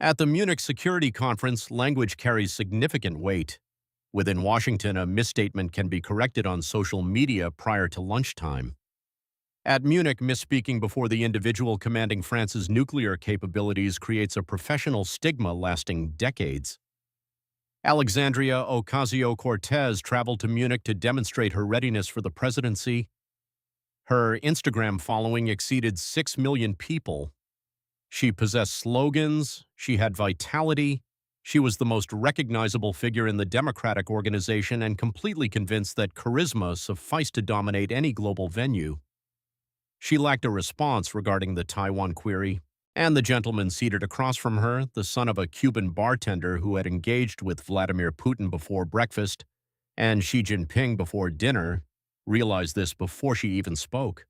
At the Munich Security Conference, language carries significant weight. Within Washington, a misstatement can be corrected on social media prior to lunchtime. At Munich, misspeaking before the individual commanding France's nuclear capabilities creates a professional stigma lasting decades. Alexandria Ocasio-Cortez traveled to Munich to demonstrate her readiness for the presidency. Her Instagram following exceeded 6 million people. She possessed slogans, she had vitality, she was the most recognizable figure in the Democratic organization and completely convinced that charisma sufficed to dominate any global venue. She lacked a response regarding the Taiwan query, and the gentleman seated across from her, the son of a Cuban bartender who had engaged with Vladimir Putin before breakfast and Xi Jinping before dinner, realized this before she even spoke.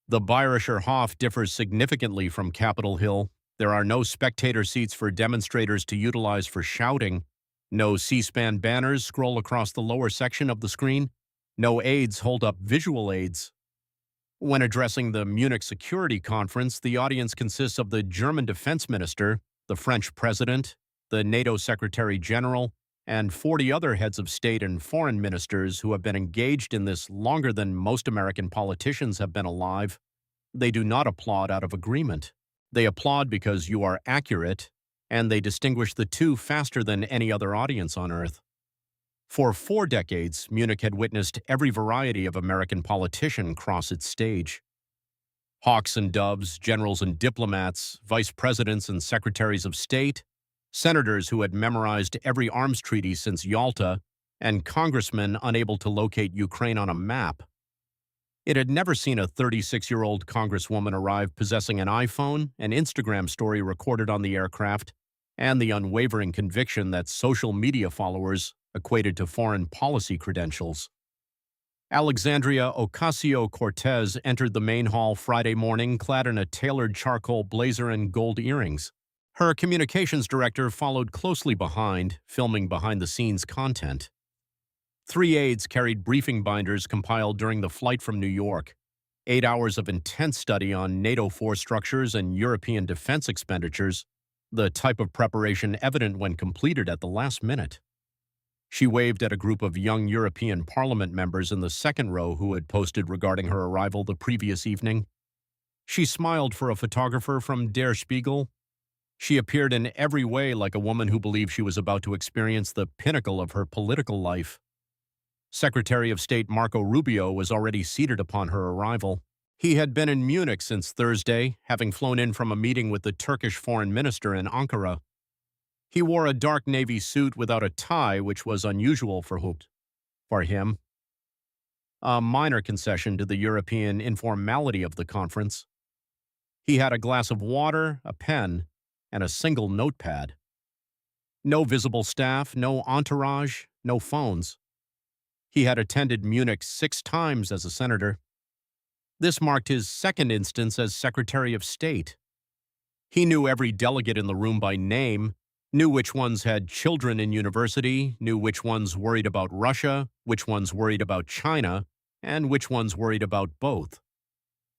The Bayerischer Hof differs significantly from Capitol Hill. There are no spectator seats for demonstrators to utilize for shouting, no C-SPAN banners scroll across the lower section of the screen, no aides hold up visual aids. When addressing the Munich Security Conference, the audience consists of the German defense minister, the French president, the NATO Secretary General, and 40 other heads of state and foreign ministers who have been engaged in this longer than most American politicians have been alive. They do not applaud out of agreement. They applaud because you are accurate, and they distinguish the two faster than any other audience on Earth. For 4 decades, Munich had witnessed every variety of American politician cross its stage. Hawks and doves, generals and diplomats, vice presidents and secretaries of state, senators who had memorized every arms treaty since Yalta, and congressmen unable to locate Ukraine on a map. It had never seen a 36-year-old congresswoman arrive possessing an iPhone, an Instagram story recorded on the aircraft, and the unwavering conviction that social media followers equated to foreign policy credentials. Alexandria Ocasio-Cortez entered the main hall Friday morning clad in a tailored charcoal blazer and gold earrings. Her communications director followed closely behind, filming behind-the-scenes content. 3 aides carried briefing binders compiled during the flight from New York. 8 hours of intense study on NATO force structures and European defense expenditures, the type of preparation evident when completed at the last minute. She waved at a group of young European Parliament members in the second row who had posted regarding her arrival the previous evening. She smiled for a photographer from Der Spiegel. She appeared in every way like a woman who believed she was about to experience the pinnacle of her political life. Secretary of State Marco Rubio was already seated upon her arrival. He had been in Munich since Thursday, having flown in from a meeting with the Turkish foreign minister in Ankara. He wore a dark navy suit without a tie, which was unusual for him. A minor concession to the European informality of the conference. He had a glass of water, a pen, and a single notepad. No visible staff, no entourage, no phones. He had attended Munich 6 times as a senator. This marked his second instance as Secretary of State. He knew every delegate in the room by name, knew which ones had children in university, knew which ones worried about Russia, which ones worried about China, and which ones worried about both.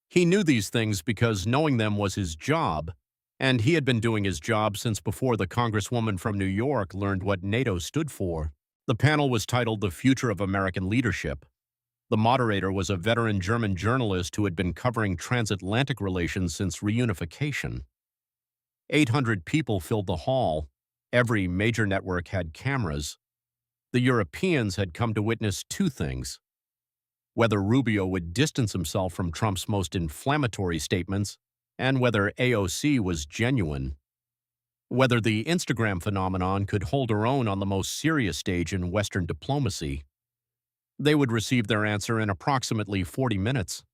He knew these things because knowing them was his job, and he had been doing his job since before the congresswoman from New York learned what NATO stood for. The panel was titled The Future of American Leadership. The moderator was a veteran German journalist who had been covering transatlantic relations since reunification. 800 people filled the hall. Every major network had cameras. The Europeans had come to witness 2 things: whether Rubio would distance himself from Trump's most inflammatory statements, and whether AOC was genuine. Whether the Instagram phenomenon could hold her own on the most serious stage in Western diplomacy. They would receive their answer in approximately 40 minutes.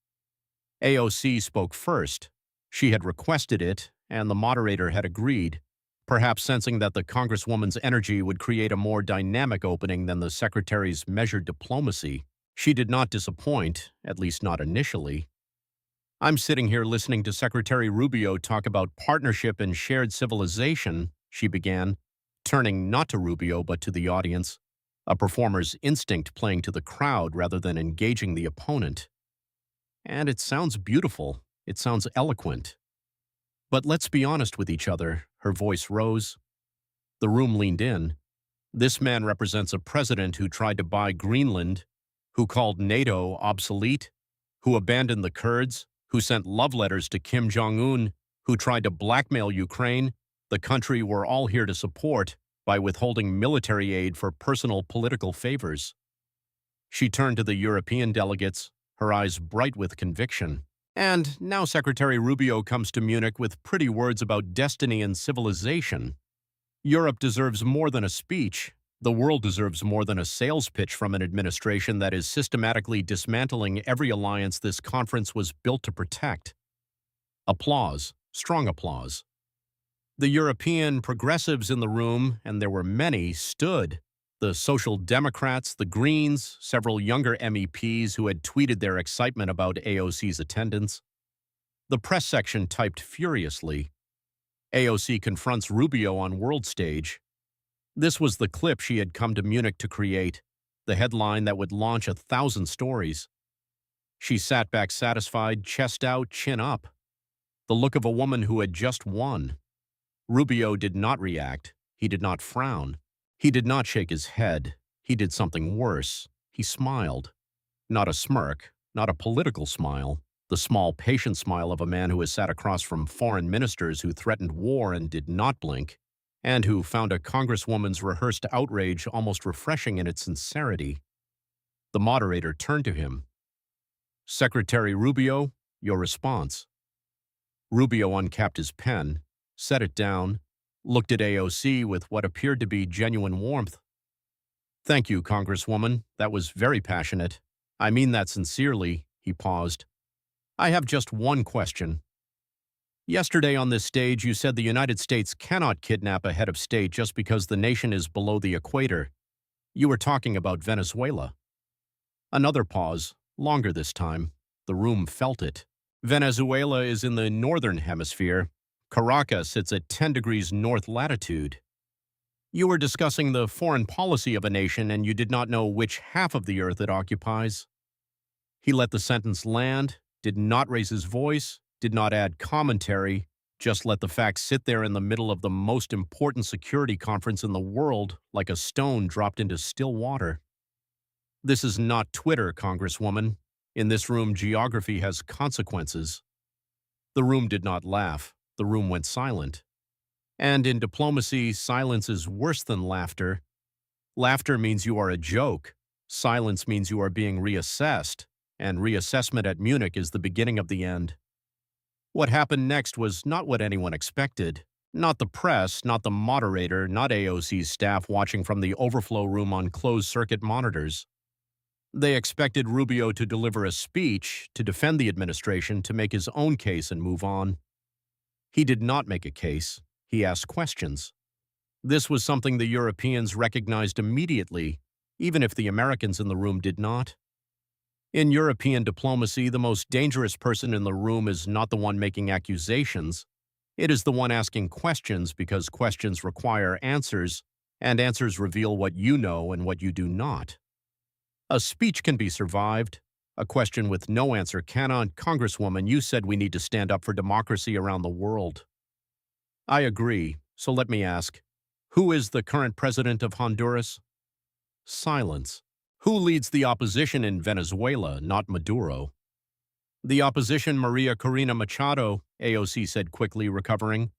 AOC spoke first. She had requested it, and the moderator had agreed, perhaps sensing that the congresswoman's energy would create a more dynamic opening than the secretary's measured diplomacy. She did not disappoint, at least not initially. "I'm sitting here listening to Secretary Rubio talk about partnership and shared civilization," she began, turning not to Rubio but to the audience, a performer's instinct playing to the crowd rather than engaging the opponent. "And it sounds beautiful. It sounds eloquent. But let's be honest with each other, her voice rose. The room leaned in. This man represents a president who tried to buy Greenland, who called NATO obsolete, who abandoned the Kurds, who sent love letters to Kim Jong-un, who tried to blackmail Ukraine, the country we're all here to support, by withholding military aid for personal political favors. She turned to the European delegates, her eyes bright with conviction. And now Secretary Rubio comes to Munich with pretty words about destiny and civilization. Europe deserves more than a speech. The world deserves more than a sales pitch from an administration that is systematically dismantling every alliance this conference was built to protect. Applause, strong applause. The European progressives in the room, and there were many, stood. The Social Democrats, the Greens, several younger MEPs who had tweeted their excitement about AOC's attendance. The press section typed furiously. AOC confronts Rubio on world stage. This was the clip she had come to Munich to create, the headline that would launch 1,000 stories. She sat back satisfied, chest out, chin up. The look of a woman who had just won. Rubio did not react. He did not frown. He did not shake his head. He did something worse. He smiled. Not a smirk, not a political smile. The small, patient smile of a man who has sat across from foreign ministers who threatened war and did not blink, and who found a congresswoman's rehearsed outrage almost refreshing in its sincerity. The moderator turned to him. "Secretary Rubio, your response." Rubio uncapped his pen, set it down, looked at AOC with what appeared to be genuine warmth. "Thank you, Congresswoman. That was very passionate. I mean that sincerely." He paused. "I have just one question. Yesterday on this stage, you said the United States cannot kidnap a head of state just because the nation is below the equator. You were talking about Venezuela." Another pause, longer this time. The room felt it. Venezuela is in the northern hemisphere. Caracas sits at 10 degrees north latitude. You were discussing the foreign policy of a nation and you did not know which half of the earth it occupies. He let the sentence land, did not raise his voice, did not add commentary, just let the facts sit there in the middle of the most important security conference in the world like a stone dropped into still water. This is not Twitter, Congresswoman. In this room, geography has consequences. The room did not laugh. The room went silent. And in diplomacy, silence is worse than laughter. Laughter means you are a joke. Silence means you are being reassessed. And reassessment at Munich is the beginning of the end. What happened next was not what anyone expected. Not the press, not the moderator, not AOC's staff watching from the overflow room on closed-circuit monitors. They expected Rubio to deliver a speech, to defend the administration, to make his own case and move on. He did not make a case. He asked questions. This was something the Europeans recognized immediately, even if the Americans in the room did not. In European diplomacy, the most dangerous person in the room is not the one making accusations. It is the one asking questions because questions require answers, and answers reveal what you know and what you do not. A speech can be survived. A question with no answer cannot. Congresswoman, you said we need to stand up for democracy around the world. I agree, so let me ask, who is the current president of Honduras? Silence. Who leads the opposition in Venezuela, not Maduro? The opposition, Maria Corina Machado, AOC said quickly, recovering.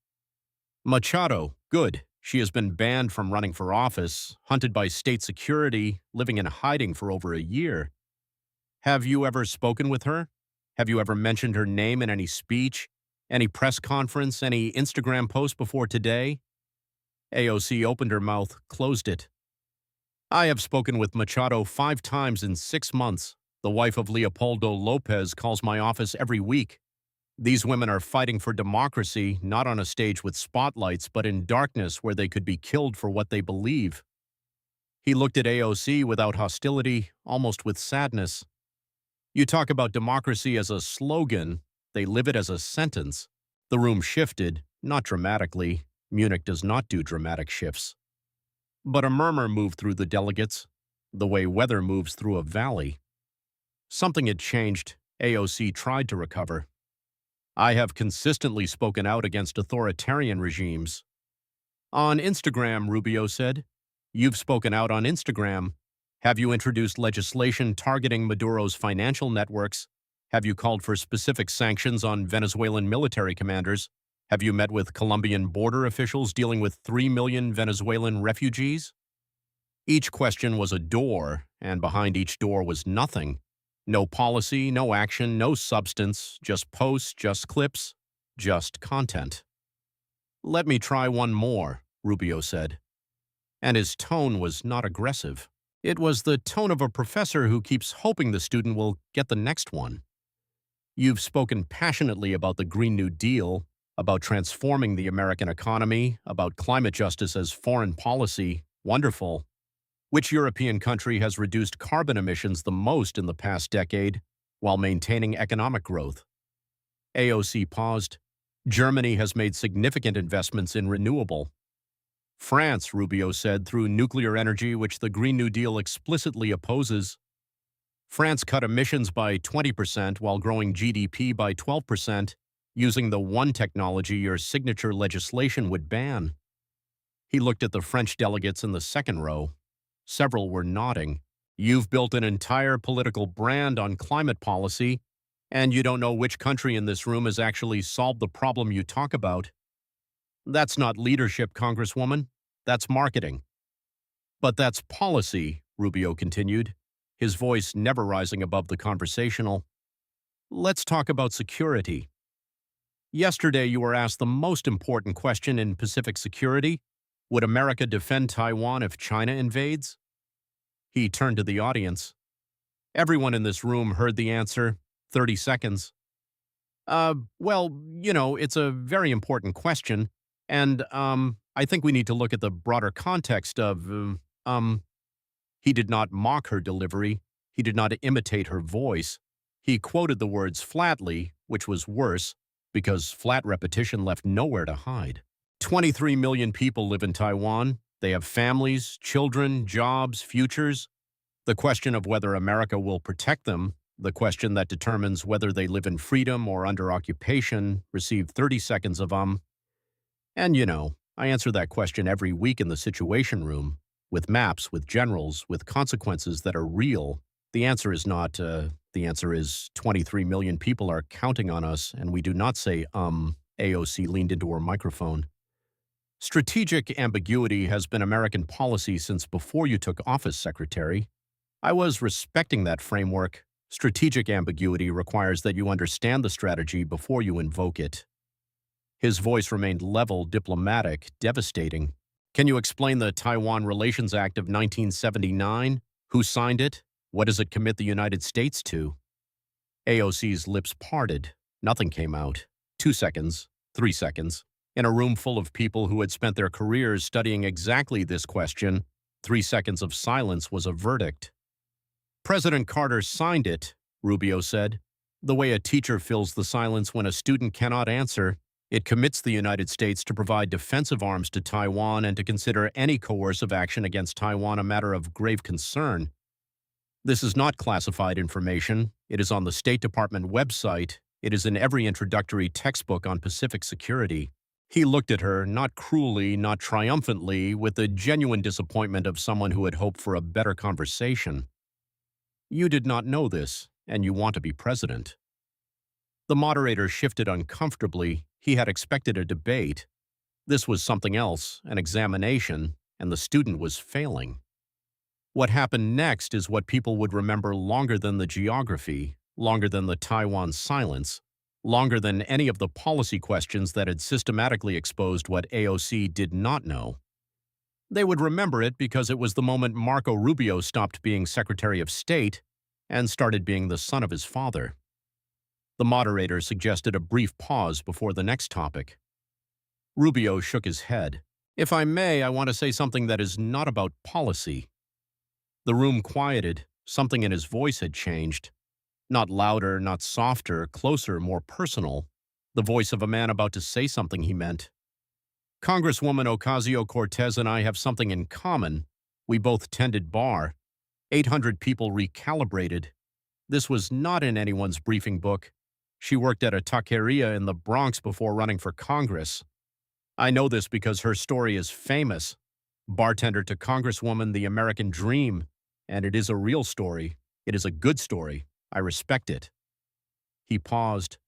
Machado, good. She has been banned from running for office, hunted by state security, living in hiding for over a year. Have you ever spoken with her? Have you ever mentioned her name in any speech, any press conference, any Instagram post before today? AOC opened her mouth, closed it. I have spoken with Machado 5 times in 6 months. The wife of Leopoldo Lopez calls my office every week. These women are fighting for democracy, not on a stage with spotlights, but in darkness where they could be killed for what they believe. He looked at AOC without hostility, almost with sadness. You talk about democracy as a slogan. They live it as a sentence. The room shifted, not dramatically. Munich does not do dramatic shifts. But a murmur moved through the delegates, the way weather moves through a valley. Something had changed. AOC tried to recover. I have consistently spoken out against authoritarian regimes. On Instagram, Rubio said. You've spoken out on Instagram. Have you introduced legislation targeting Maduro's financial networks? Have you called for specific sanctions on Venezuelan military commanders? Have you met with Colombian border officials dealing with 3 million Venezuelan refugees? Each question was a door, and behind each door was nothing. No policy, no action, no substance, just posts, just clips, just content. Let me try one more, Rubio said. And his tone was not aggressive. It was the tone of a professor who keeps hoping the student will get the next one. You've spoken passionately about the Green New Deal, about transforming the American economy, about climate justice as foreign policy. Wonderful. Which European country has reduced carbon emissions the most in the past decade while maintaining economic growth? AOC paused. Germany has made significant investments in renewable. France, Rubio said, through nuclear energy, which the Green New Deal explicitly opposes. France cut emissions by 20% while growing GDP by 12%, using the one technology your signature legislation would ban. He looked at the French delegates in the second row. Several were nodding. You've built an entire political brand on climate policy, and you don't know which country in this room has actually solved the problem you talk about. That's not leadership, Congresswoman. That's marketing. But that's policy, Rubio continued, his voice never rising above the conversational. Let's talk about security. Yesterday you were asked the most important question in Pacific security. Would America defend Taiwan if China invades? He turned to the audience. Everyone in this room heard the answer. 30 seconds. Well, it's a very important question. And, I think we need to look at the broader context of, He did not mock her delivery. He did not imitate her voice. He quoted the words flatly, which was worse, because flat repetition left nowhere to hide. 23 million people live in Taiwan. They have families, children, jobs, futures. The question of whether America will protect them, the question that determines whether they live in freedom or under occupation, received 30 seconds of And I answer that question every week in the Situation Room, with maps, with generals, with consequences that are real. The answer is not, the answer is 23 million people are counting on us, and we do not say, AOC leaned into her microphone. Strategic ambiguity has been American policy since before you took office, Secretary. I was respecting that framework. Strategic ambiguity requires that you understand the strategy before you invoke it. His voice remained level, diplomatic, devastating. Can you explain the Taiwan Relations Act of 1979? Who signed it? What does it commit the United States to? AOC's lips parted. Nothing came out. 2 seconds. 3 seconds. In a room full of people who had spent their careers studying exactly this question, 3 seconds of silence was a verdict. President Carter signed it, Rubio said. The way a teacher fills the silence when a student cannot answer, it commits the United States to provide defensive arms to Taiwan and to consider any coercive action against Taiwan a matter of grave concern. This is not classified information. It is on the State Department website. It is in every introductory textbook on Pacific security. He looked at her, not cruelly, not triumphantly, with the genuine disappointment of someone who had hoped for a better conversation. You did not know this, and you want to be president. The moderator shifted uncomfortably. He had expected a debate. This was something else, an examination, and the student was failing. What happened next is what people would remember longer than the geography, longer than the Taiwan silence, longer than any of the policy questions that had systematically exposed what AOC did not know. They would remember it because it was the moment Marco Rubio stopped being Secretary of State and started being the son of his father. The moderator suggested a brief pause before the next topic. Rubio shook his head. If I may, I want to say something that is not about policy. The room quieted. Something in his voice had changed. Not louder, not softer, closer, more personal. The voice of a man about to say something he meant. Congresswoman Ocasio-Cortez and I have something in common. We both tended bar. 800 people recalibrated. This was not in anyone's briefing book. She worked at a taqueria in the Bronx before running for Congress. I know this because her story is famous. Bartender to Congresswoman, the American Dream. And it is a real story. It is a good story. I respect it. He paused.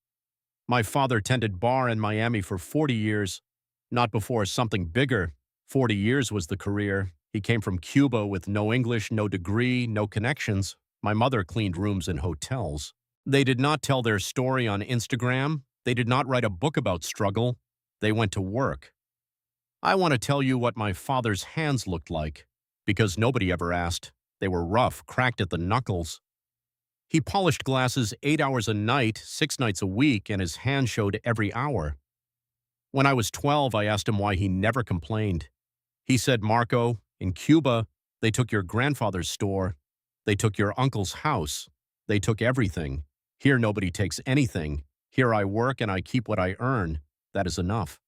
My father tended bar in Miami for 40 years. Not before something bigger. 40 years was the career. He came from Cuba with no English, no degree, no connections. My mother cleaned rooms in hotels. They did not tell their story on Instagram. They did not write a book about struggle. They went to work. I want to tell you what my father's hands looked like, because nobody ever asked. They were rough, cracked at the knuckles. He polished glasses 8 hours a night, 6 nights a week, and his hand showed every hour. When I was 12, I asked him why he never complained. He said, Marco, in Cuba, they took your grandfather's store. They took your uncle's house. They took everything. Here, nobody takes anything. Here I work and I keep what I earn. That is enough.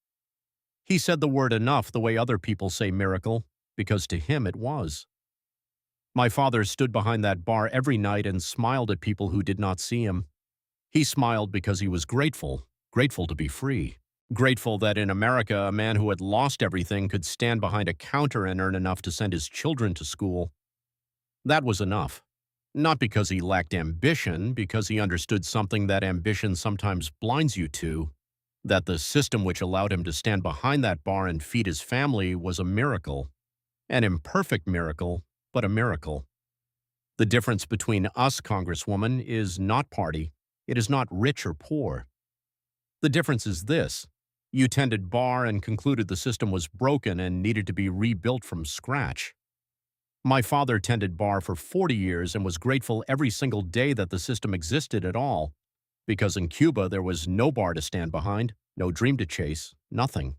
He said the word enough the way other people say miracle, because to him it was. My father stood behind that bar every night and smiled at people who did not see him. He smiled because he was grateful, grateful to be free, grateful that in America a man who had lost everything could stand behind a counter and earn enough to send his children to school. That was enough. Not because he lacked ambition, because he understood something that ambition sometimes blinds you to, that the system which allowed him to stand behind that bar and feed his family was a miracle. An imperfect miracle, but a miracle. The difference between us, Congresswoman, is not party. It is not rich or poor. The difference is this. You tended bar and concluded the system was broken and needed to be rebuilt from scratch. My father tended bar for 40 years and was grateful every single day that the system existed at all, because in Cuba there was no bar to stand behind, no dream to chase, nothing.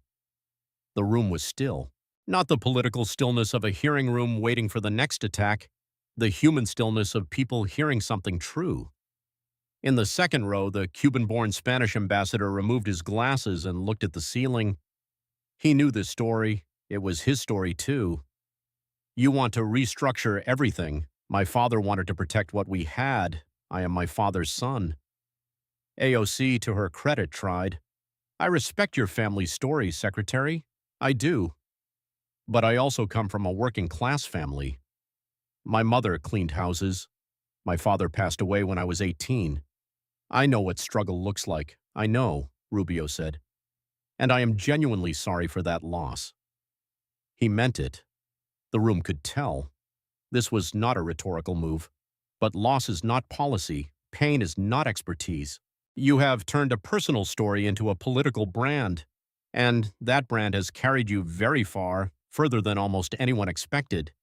The room was still. Not the political stillness of a hearing room waiting for the next attack, the human stillness of people hearing something true. In the second row, the Cuban-born Spanish ambassador removed his glasses and looked at the ceiling. He knew this story. It was his story, too. You want to restructure everything. My father wanted to protect what we had. I am my father's son. AOC, to her credit, tried. I respect your family's story, Secretary. I do. But I also come from a working-class family. My mother cleaned houses. My father passed away when I was 18. I know what struggle looks like. I know, Rubio said. And I am genuinely sorry for that loss. He meant it. The room could tell. This was not a rhetorical move. But loss is not policy. Pain is not expertise. You have turned a personal story into a political brand. And that brand has carried you very far, further than almost anyone expected.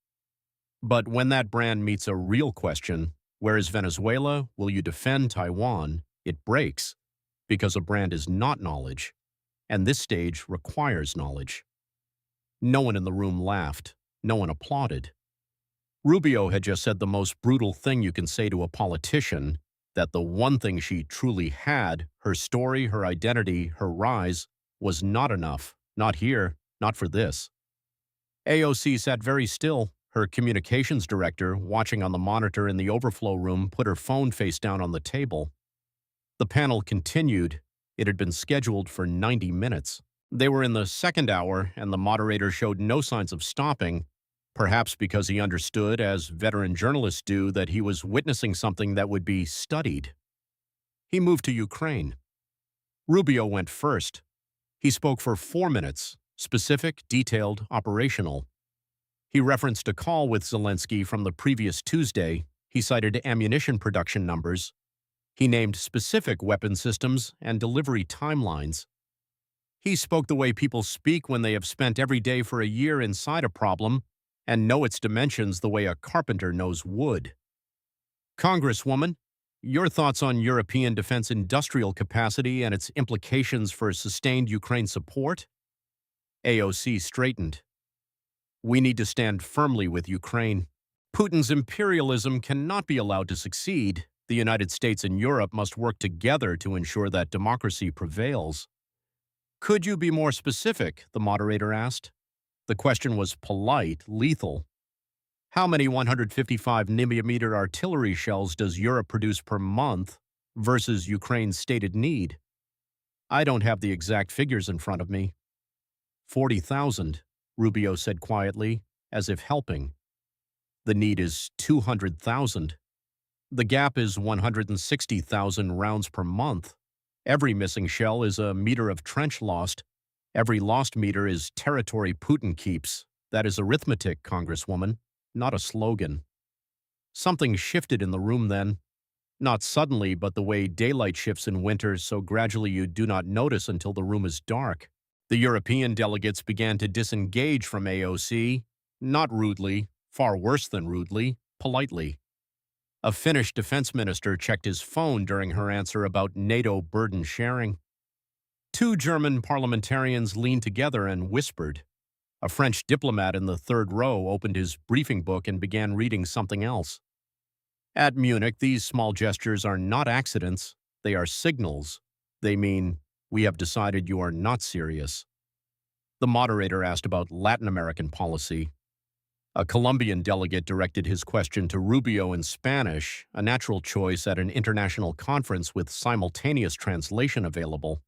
But when that brand meets a real question, where is Venezuela? Will you defend Taiwan? It breaks, because a brand is not knowledge, and this stage requires knowledge. No one in the room laughed. No one applauded. Rubio had just said the most brutal thing you can say to a politician, that the one thing she truly had, her story, her identity, her rise, was not enough. Not here, not for this. AOC sat very still. Her communications director, watching on the monitor in the overflow room, put her phone face down on the table. The panel continued. It had been scheduled for 90 minutes. They were in the second hour, and the moderator showed no signs of stopping, perhaps because he understood, as veteran journalists do, that he was witnessing something that would be studied. He moved to Ukraine. Rubio went first. He spoke for 4 minutes, specific, detailed, operational. He referenced a call with Zelensky from the previous Tuesday. He cited ammunition production numbers. He named specific weapon systems and delivery timelines. He spoke the way people speak when they have spent every day for a year inside a problem and know its dimensions the way a carpenter knows wood. Congresswoman, your thoughts on European defense industrial capacity and its implications for sustained Ukraine support? AOC straightened. We need to stand firmly with Ukraine. Putin's imperialism cannot be allowed to succeed. The United States and Europe must work together to ensure that democracy prevails. Could you be more specific? The moderator asked. The question was polite, lethal. How many 155 mm artillery shells does Europe produce per month versus Ukraine's stated need. I don't have the exact figures in front of me. 40,000, Rubio said quietly, as if helping. The need is 200,000. The gap is 160,000 rounds per month. Every missing shell is a meter of trench lost. Every lost meter is territory Putin keeps. That is arithmetic, Congresswoman, not a slogan. Something shifted in the room then. Not suddenly, but the way daylight shifts in winter, so gradually you do not notice until the room is dark. The European delegates began to disengage from AOC, not rudely, far worse than rudely, politely. A Finnish defense minister checked his phone during her answer about NATO burden sharing. Two German parliamentarians leaned together and whispered. A French diplomat in the third row opened his briefing book and began reading something else. At Munich, these small gestures are not accidents, they are signals. They mean, we have decided you are not serious. The moderator asked about Latin American policy. A Colombian delegate directed his question to Rubio in Spanish, a natural choice at an international conference with simultaneous translation available.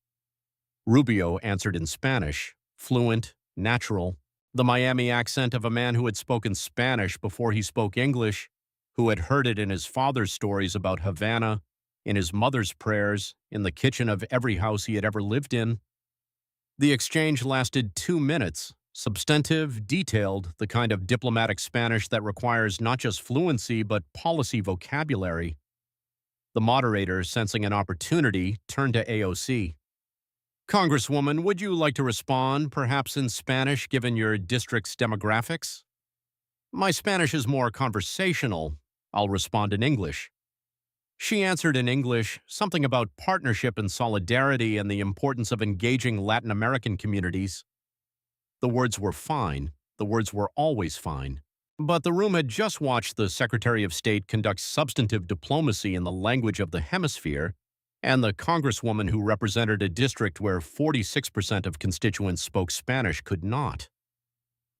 Rubio answered in Spanish, fluent, natural, the Miami accent of a man who had spoken Spanish before he spoke English, who had heard it in his father's stories about Havana, in his mother's prayers, in the kitchen of every house he had ever lived in. The exchange lasted 2 minutes, substantive, detailed, the kind of diplomatic Spanish that requires not just fluency but policy vocabulary. The moderator, sensing an opportunity, turned to AOC. Congresswoman, would you like to respond, perhaps in Spanish, given your district's demographics? My Spanish is more conversational. I'll respond in English. She answered in English, something about partnership and solidarity and the importance of engaging Latin American communities. The words were fine. The words were always fine. But the room had just watched the Secretary of State conduct substantive diplomacy in the language of the hemisphere, and the congresswoman who represented a district where 46% of constituents spoke Spanish could not.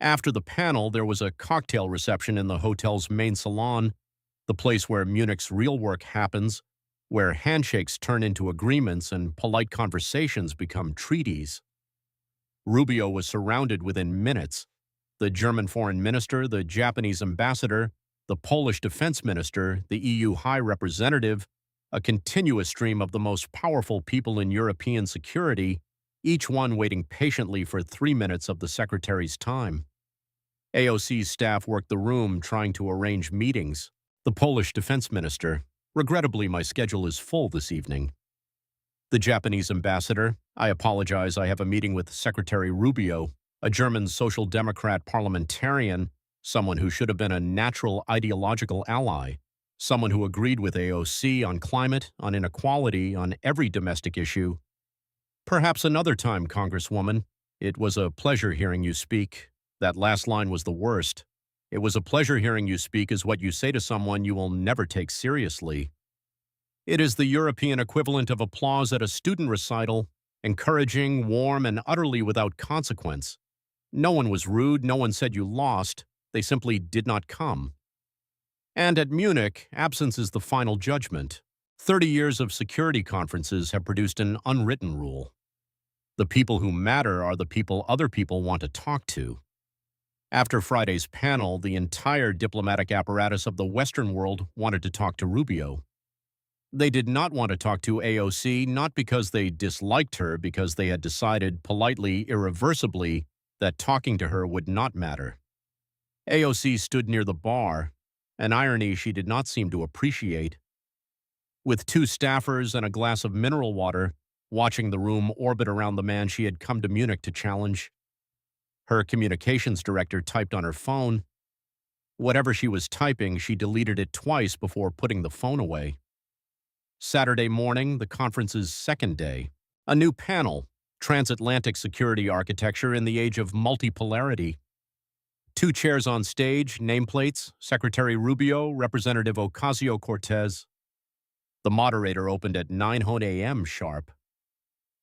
After the panel, there was a cocktail reception in the hotel's main salon, the place where Munich's real work happens, where handshakes turn into agreements and polite conversations become treaties. Rubio was surrounded within minutes. The German foreign minister, the Japanese ambassador, the Polish defense minister, the EU high representative, a continuous stream of the most powerful people in European security, each one waiting patiently for 3 minutes of the secretary's time. AOC's staff worked the room trying to arrange meetings. The Polish defense minister, regrettably my schedule is full this evening. The Japanese ambassador, I apologize, I have a meeting with Secretary Rubio, a German social democrat parliamentarian, someone who should have been a natural ideological ally, someone who agreed with AOC on climate, on inequality, on every domestic issue. Perhaps another time, Congresswoman. It was a pleasure hearing you speak. That last line was the worst. It was a pleasure hearing you speak is what you say to someone you will never take seriously. It is the European equivalent of applause at a student recital, encouraging, warm, and utterly without consequence. No one was rude, no one said you lost, they simply did not come. And at Munich, absence is the final judgment. 30 years of security conferences have produced an unwritten rule. The people who matter are the people other people want to talk to. After Friday's panel, the entire diplomatic apparatus of the Western world wanted to talk to Rubio. They did not want to talk to AOC, not because they disliked her, because they had decided politely, irreversibly, that talking to her would not matter. AOC stood near the bar, an irony she did not seem to appreciate. With 2 staffers and a glass of mineral water, watching the room orbit around the man she had come to Munich to challenge. Her communications director typed on her phone. Whatever she was typing, she deleted it twice before putting the phone away. Saturday morning, the conference's second day. A new panel, Transatlantic Security Architecture in the Age of Multipolarity. 2 chairs on stage, nameplates, Secretary Rubio, Representative Ocasio-Cortez. The moderator opened at 9 a.m. sharp.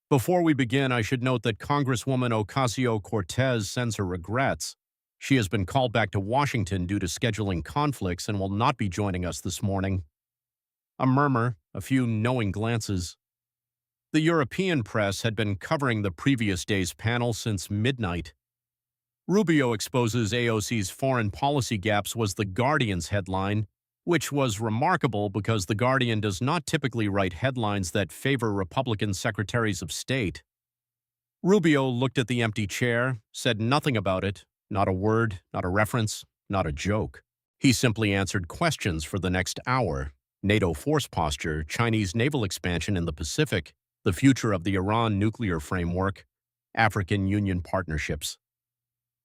Before we begin, I should note that Congresswoman Ocasio-Cortez sends her regrets. She has been called back to Washington due to scheduling conflicts and will not be joining us this morning. A murmur, a few knowing glances. The European press had been covering the previous day's panel since midnight. Rubio exposes AOC's foreign policy gaps was The Guardian's headline, which was remarkable because The Guardian does not typically write headlines that favor Republican secretaries of state. Rubio looked at the empty chair, said nothing about it, not a word, not a reference, not a joke. He simply answered questions for the next hour: NATO force posture, Chinese naval expansion in the Pacific, the future of the Iran nuclear framework, African Union partnerships.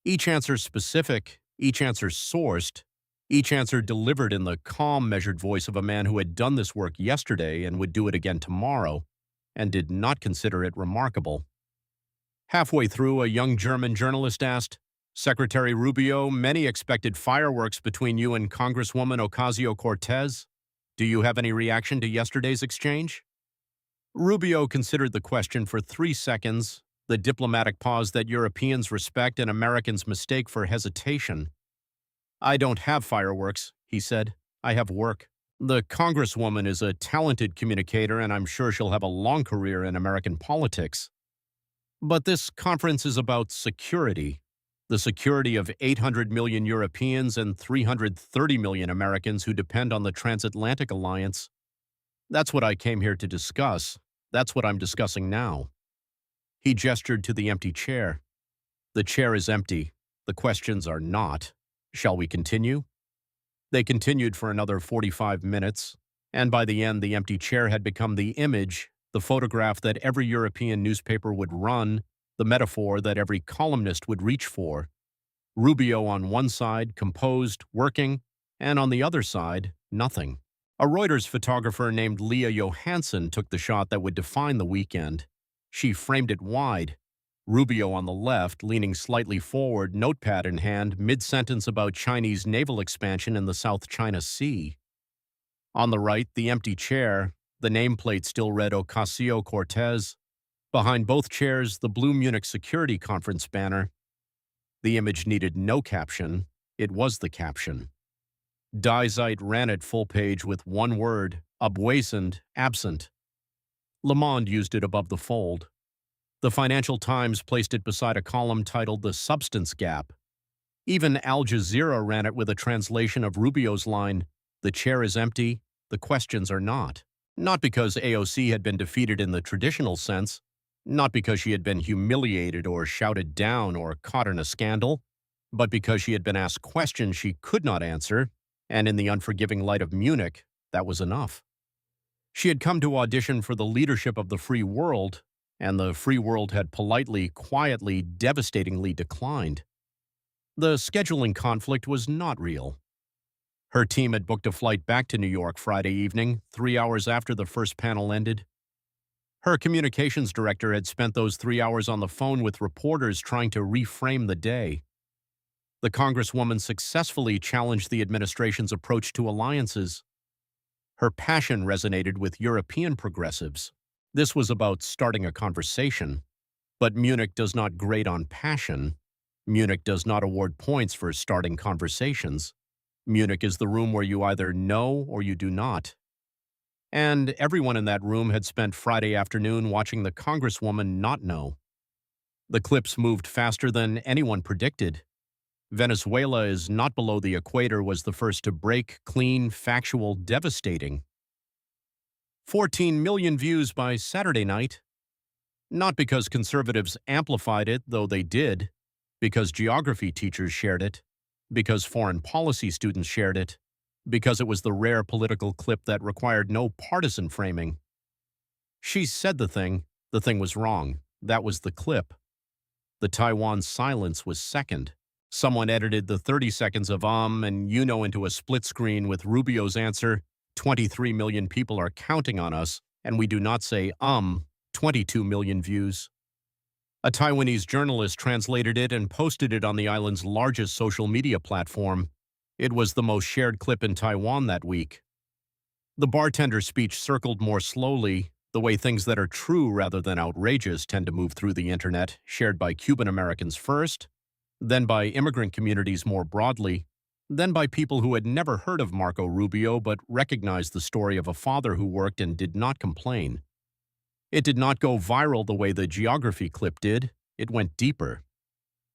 Each answer specific, each answer sourced, each answer delivered in the calm, measured voice of a man who had done this work yesterday and would do it again tomorrow, and did not consider it remarkable. Halfway through, a young German journalist asked, "Secretary Rubio, many expected fireworks between you and Congresswoman Ocasio-Cortez. Do you have any reaction to yesterday's exchange?" Rubio considered the question for 3 seconds, the diplomatic pause that Europeans respect and Americans mistake for hesitation. "I don't have fireworks," he said. "I have work. The Congresswoman is a talented communicator, and I'm sure she'll have a long career in American politics. But this conference is about security, the security of 800 million Europeans and 330 million Americans who depend on the transatlantic alliance. That's what I came here to discuss. That's what I'm discussing now." He gestured to the empty chair. "The chair is empty. The questions are not. Shall we continue?" They continued for another 45 minutes, and by the end the empty chair had become the image, the photograph that every European newspaper would run, the metaphor that every columnist would reach for. Rubio on one side, composed, working, and on the other side, nothing. A Reuters photographer named Leah Johansson took the shot that would define the weekend. She framed it wide. Rubio on the left, leaning slightly forward, notepad in hand, mid-sentence about Chinese naval expansion in the South China Sea. On the right, the empty chair, the nameplate still read Ocasio-Cortez. Behind both chairs, the blue Munich Security Conference banner. The image needed no caption. It was the caption. Die Zeit ran it full page with one word: abwesend, absent. Le Monde used it above the fold. The Financial Times placed it beside a column titled The Substance Gap. Even Al Jazeera ran it with a translation of Rubio's line, "The chair is empty, the questions are not." Not because AOC had been defeated in the traditional sense, not because she had been humiliated or shouted down or caught in a scandal, but because she had been asked questions she could not answer, and in the unforgiving light of Munich, that was enough. She had come to audition for the leadership of the free world, and the free world had politely, quietly, devastatingly declined. The scheduling conflict was not real. Her team had booked a flight back to New York Friday evening, 3 hours after the first panel ended. Her communications director had spent those 3 hours on the phone with reporters trying to reframe the day. The Congresswoman successfully challenged the administration's approach to alliances. Her passion resonated with European progressives. This was about starting a conversation. But Munich does not grade on passion. Munich does not award points for starting conversations. Munich is the room where you either know or you do not. And everyone in that room had spent Friday afternoon watching the Congresswoman not know. The clips moved faster than anyone predicted. Venezuela is not below the equator was the first to break, clean, factual, devastating. 14 million views by Saturday night. Not because conservatives amplified it, though they did, because geography teachers shared it, because foreign policy students shared it, because it was the rare political clip that required no partisan framing. She said the thing was wrong. That was the clip. The Taiwan silence was second. Someone edited the 30 seconds of and into a split screen with Rubio's answer, 23 million people are counting on us, and we do not say 22 million views. A Taiwanese journalist translated it and posted it on the island's largest social media platform. It was the most shared clip in Taiwan that week. The bartender's speech circled more slowly, the way things that are true rather than outrageous tend to move through the internet, shared by Cuban Americans first, then by immigrant communities more broadly, then by people who had never heard of Marco Rubio but recognized the story of a father who worked and did not complain. It did not go viral the way the geography clip did. It went deeper.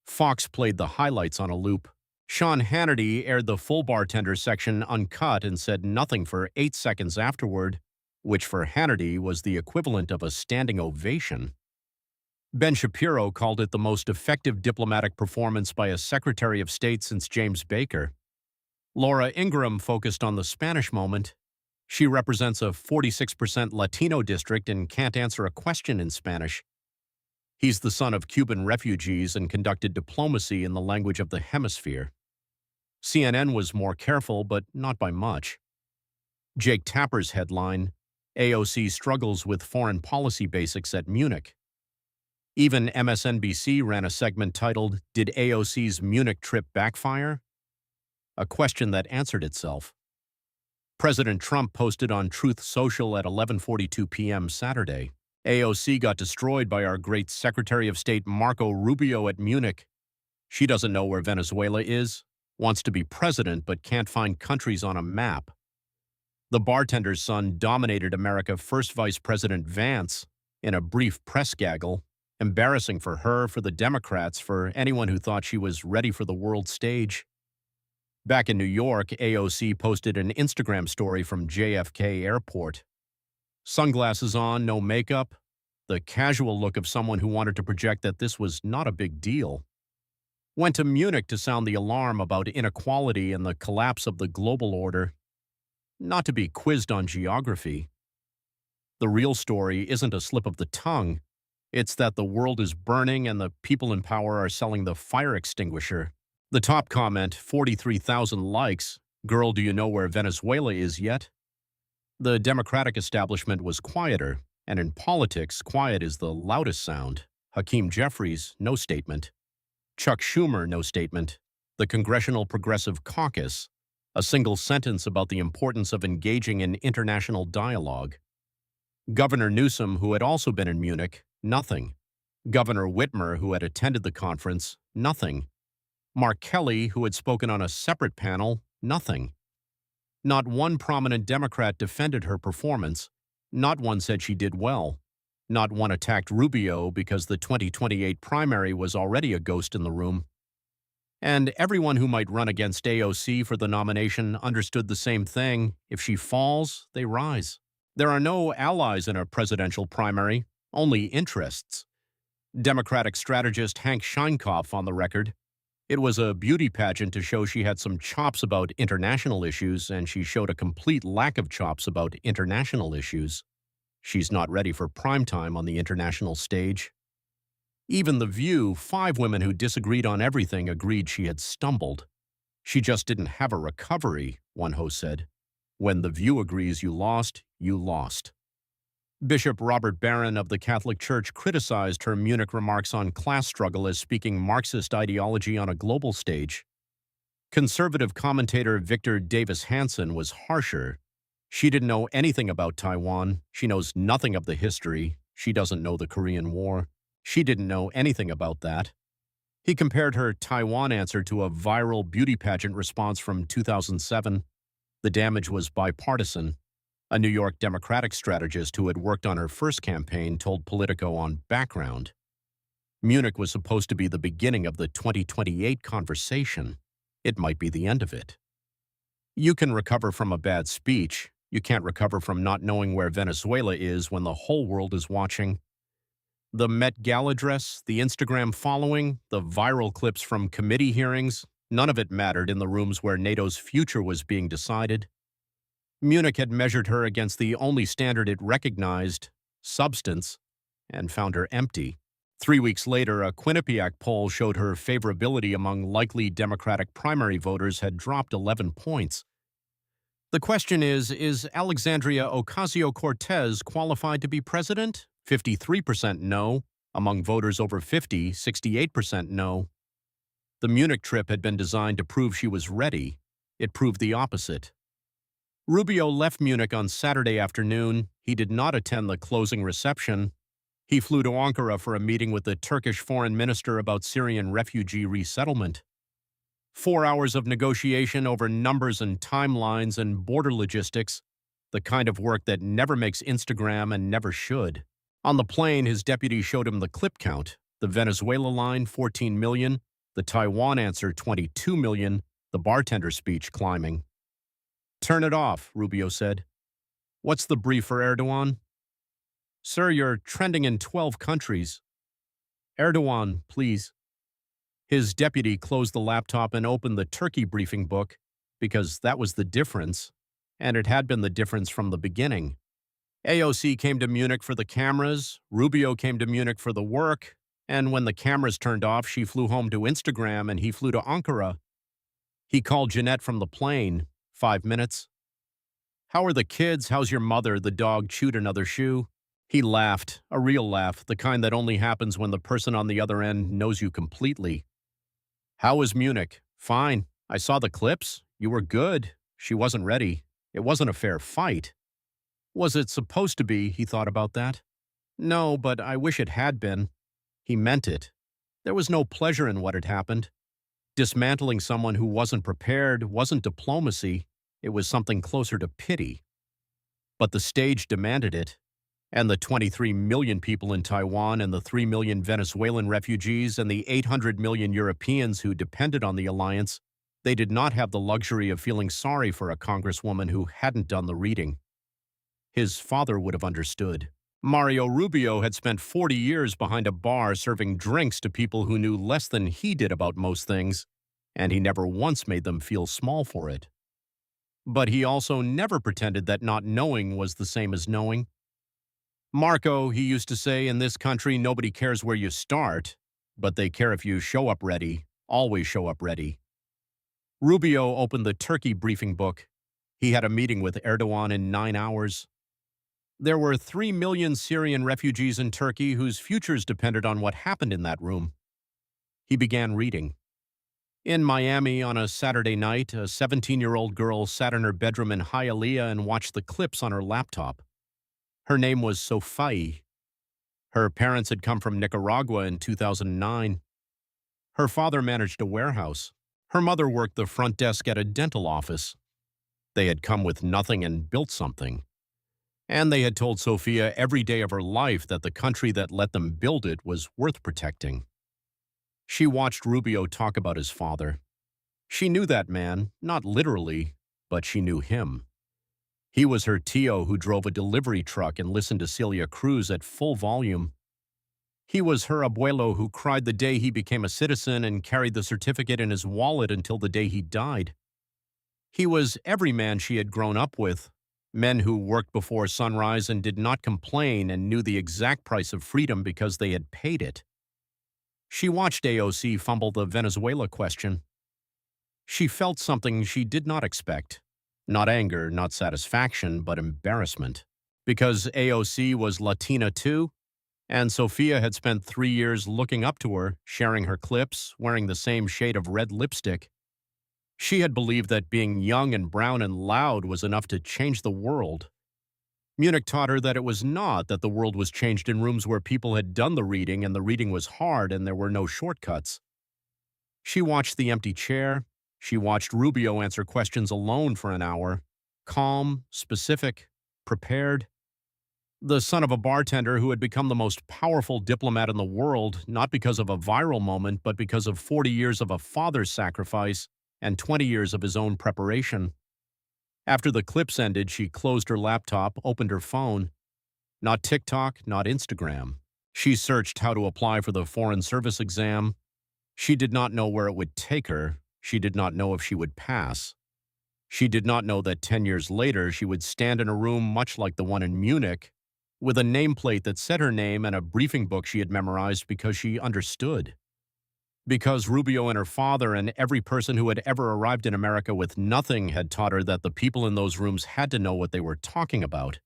Fox played the highlights on a loop. Sean Hannity aired the full bartender section uncut and said nothing for 8 seconds afterward, which for Hannity was the equivalent of a standing ovation. Ben Shapiro called it the most effective diplomatic performance by a Secretary of State since James Baker. Laura Ingraham focused on the Spanish moment. She represents a 46% Latino district and can't answer a question in Spanish. He's the son of Cuban refugees and conducted diplomacy in the language of the hemisphere. CNN was more careful, but not by much. Jake Tapper's headline, AOC struggles with foreign policy basics at Munich. Even MSNBC ran a segment titled, Did AOC's Munich trip backfire? A question that answered itself. President Trump posted on Truth Social at 11:42 p.m. Saturday. AOC got destroyed by our great Secretary of State Marco Rubio at Munich. She doesn't know where Venezuela is, wants to be president but can't find countries on a map. The bartender's son dominated America First Vice President Vance in a brief press gaggle, embarrassing for her, for the Democrats, for anyone who thought she was ready for the world stage. Back in New York, AOC posted an Instagram story from JFK Airport. Sunglasses on, no makeup, the casual look of someone who wanted to project that this was not a big deal. Went to Munich to sound the alarm about inequality and the collapse of the global order. Not to be quizzed on geography. The real story isn't a slip of the tongue. It's that the world is burning and the people in power are selling the fire extinguisher. The top comment, 43,000 likes, girl, do you know where Venezuela is yet? The Democratic establishment was quieter, and in politics, quiet is the loudest sound. Hakeem Jeffries, no statement. Chuck Schumer, no statement. The Congressional Progressive Caucus, a single sentence about the importance of engaging in international dialogue. Governor Newsom, who had also been in Munich, nothing. Governor Whitmer, who had attended the conference, nothing. Mark Kelly, who had spoken on a separate panel, nothing. Not one prominent Democrat defended her performance. Not one said she did well. Not one attacked Rubio because the 2028 primary was already a ghost in the room. And everyone who might run against AOC for the nomination understood the same thing. If she falls, they rise. There are no allies in a presidential primary, only interests. Democratic strategist Hank Scheinkopf on the record. It was a beauty pageant to show she had some chops about international issues, and she showed a complete lack of chops about international issues. She's not ready for prime time on the international stage. Even The View, 5 women who disagreed on everything agreed she had stumbled. She just didn't have a recovery, one host said. When The View agrees you lost, you lost. Bishop Robert Barron of the Catholic Church criticized her Munich remarks on class struggle as speaking Marxist ideology on a global stage. Conservative commentator Victor Davis Hanson was harsher. She didn't know anything about Taiwan. She knows nothing of the history. She doesn't know the Korean War. She didn't know anything about that. He compared her Taiwan answer to a viral beauty pageant response from 2007. The damage was bipartisan. A New York Democratic strategist who had worked on her first campaign told Politico on Background. Munich was supposed to be the beginning of the 2028 conversation. It might be the end of it. You can recover from a bad speech. You can't recover from not knowing where Venezuela is when the whole world is watching. The Met Gala dress, the Instagram following, the viral clips from committee hearings, none of it mattered in the rooms where NATO's future was being decided. Munich had measured her against the only standard it recognized, substance, and found her empty. 3 weeks later, a Quinnipiac poll showed her favorability among likely Democratic primary voters had dropped 11 points. The question is Alexandria Ocasio-Cortez qualified to be president? 53% no. Among voters over 50, 68% no. The Munich trip had been designed to prove she was ready. It proved the opposite. Rubio left Munich on Saturday afternoon. He did not attend the closing reception. He flew to Ankara for a meeting with the Turkish foreign minister about Syrian refugee resettlement. 4 hours of negotiation over numbers and timelines and border logistics, the kind of work that never makes Instagram and never should. On the plane, his deputy showed him the clip count. The Venezuela line, 14 million. The Taiwan answer, 22 million. The bartender speech climbing. "Turn it off," Rubio said. "What's the brief for Erdogan?" "Sir, you're trending in 12 countries." "Erdogan, please." His deputy closed the laptop and opened the Turkey briefing book, because that was the difference, and it had been the difference from the beginning. AOC came to Munich for the cameras, Rubio came to Munich for the work, and when the cameras turned off, she flew home to Instagram and he flew to Ankara. He called Jeanette from the plane. 5 minutes. "How are the kids? How's your mother?" The dog chewed another shoe. He laughed, a real laugh, the kind that only happens when the person on the other end knows you completely. "How was Munich?" "Fine. I saw the clips. You were good. She wasn't ready. It wasn't a fair fight." Was it supposed to be? He thought about that. No, but I wish it had been. He meant it. There was no pleasure in what had happened. Dismantling someone who wasn't prepared wasn't diplomacy. It was something closer to pity. But the stage demanded it. And the 23 million people in Taiwan and the 3 million Venezuelan refugees and the 800 million Europeans who depended on the alliance, they did not have the luxury of feeling sorry for a congresswoman who hadn't done the reading. His father would have understood. Mario Rubio had spent 40 years behind a bar serving drinks to people who knew less than he did about most things, and he never once made them feel small for it. But he also never pretended that not knowing was the same as knowing. "Marco," he used to say, "in this country nobody cares where you start, but they care if you show up ready, always show up ready." Rubio opened the Turkey briefing book. He had a meeting with Erdogan in 9 hours. There were 3 million Syrian refugees in Turkey whose futures depended on what happened in that room. He began reading. In Miami on a Saturday night, a 17-year-old girl sat in her bedroom in Hialeah and watched the clips on her laptop. Her name was Sophie. Her parents had come from Nicaragua in 2009. Her father managed a warehouse. Her mother worked the front desk at a dental office. They had come with nothing and built something. And they had told Sophia every day of her life that the country that let them build it was worth protecting. She watched Rubio talk about his father. She knew that man, not literally, but she knew him. He was her Tio who drove a delivery truck and listened to Celia Cruz at full volume. He was her abuelo who cried the day he became a citizen and carried the certificate in his wallet until the day he died. He was every man she had grown up with, men who worked before sunrise and did not complain and knew the exact price of freedom because they had paid it. She watched AOC fumble the Venezuela question. She felt something she did not expect. Not anger, not satisfaction, but embarrassment. Because AOC was Latina too, and Sophia had spent 3 years looking up to her, sharing her clips, wearing the same shade of red lipstick. She had believed that being young and brown and loud was enough to change the world. Munich taught her that it was not, that the world was changed in rooms where people had done the reading and the reading was hard and there were no shortcuts. She watched the empty chair. She watched Rubio answer questions alone for an hour, calm, specific, prepared. The son of a bartender who had become the most powerful diplomat in the world, not because of a viral moment, but because of 40 years of a father's sacrifice and 20 years of his own preparation. After the clips ended, she closed her laptop, opened her phone. Not TikTok, not Instagram. She searched how to apply for the Foreign Service exam. She did not know where it would take her. She did not know if she would pass. She did not know that 10 years later she would stand in a room much like the one in Munich, with a nameplate that said her name and a briefing book she had memorized because she understood. Because Rubio and her father and every person who had ever arrived in America with nothing had taught her that the people in those rooms had to know what they were talking about.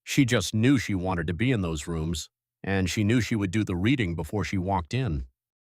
She just knew she wanted to be in those rooms, and she knew she would do the reading before she walked in.